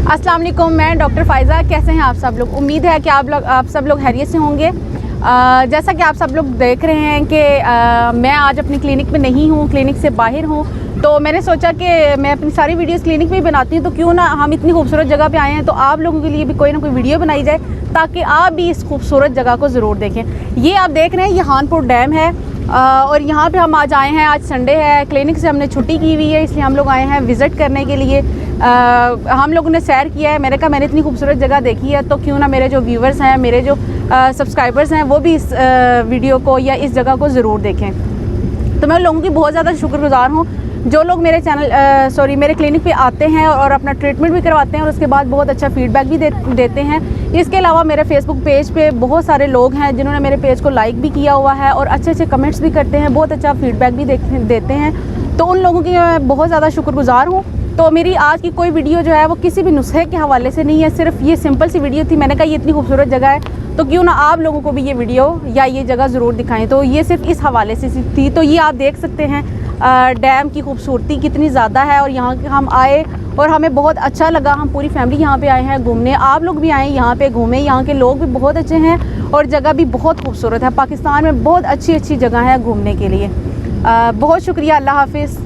अस्सलाम वालेकुम, मैं डॉक्टर फ़ाइज़ा। कैसे हैं आप सब लोग? उम्मीद है कि आप सब लोग खैरियत से होंगे। जैसा कि आप सब लोग देख रहे हैं कि मैं आज अपनी क्लिनिक में नहीं हूँ, क्लिनिक से बाहर हूँ। तो मैंने सोचा कि मैं अपनी सारी वीडियोस क्लिनिक में ही बनाती हूँ, तो क्यों ना हम इतनी खूबसूरत जगह पे आए हैं तो आप लोगों के लिए भी कोई ना कोई वीडियो बनाई जाए ताकि आप भी इस खूबसूरत जगह को ज़रूर देखें। ये आप देख रहे हैं, ये हानपुर डैम है और यहाँ पे हम आज आए हैं। आज संडे है, क्लिनिक से हमने छुट्टी की हुई है, इसलिए हम लोग आए हैं विज़िट करने के लिए। हम लोगों ने सैर किया है। मैंने कहा मैंने इतनी खूबसूरत जगह देखी है तो क्यों ना मेरे जो व्यूवर्स हैं, मेरे जो सब्सक्राइबर्स हैं, वो भी इस वीडियो को या इस जगह को ज़रूर देखें। तो मैं लोगों की बहुत ज़्यादा शुक्रगुज़ार हूँ जो लोग मेरे क्लिनिक पे आते हैं और अपना ट्रीटमेंट भी करवाते हैं और उसके बाद बहुत अच्छा फ़ीडबैक भी देते हैं। इसके अलावा मेरे फेसबुक पेज पे बहुत सारे लोग हैं जिन्होंने मेरे पेज को लाइक भी किया हुआ है और अच्छे अच्छे कमेंट्स भी करते हैं, बहुत अच्छा फ़ीडबैक भी देते हैं। तो उन लोगों की मैं बहुत ज़्यादा शुक्रगुज़ार हूँ। तो मेरी आज की कोई वीडियो जो है वो किसी भी नुस्खे के हवाले से नहीं है, सिर्फ ये सिंपल सी वीडियो थी। मैंने कहा ये इतनी खूबसूरत जगह है तो क्यों ना आप लोगों को भी ये वीडियो या ये जगह ज़रूर दिखाएं। तो ये सिर्फ इस हवाले से थी। तो ये आप देख सकते हैं डैम की खूबसूरती कितनी ज़्यादा है और यहाँ के हम आए और हमें बहुत अच्छा लगा। हम पूरी फैमिली यहाँ पे आए हैं घूमने। आप लोग भी आए यहाँ पे घूमें। यहाँ के लोग भी बहुत अच्छे हैं और जगह भी बहुत खूबसूरत है। पाकिस्तान में बहुत अच्छी अच्छी जगह है घूमने के लिए। बहुत शुक्रिया। अल्लाह हाफिज़।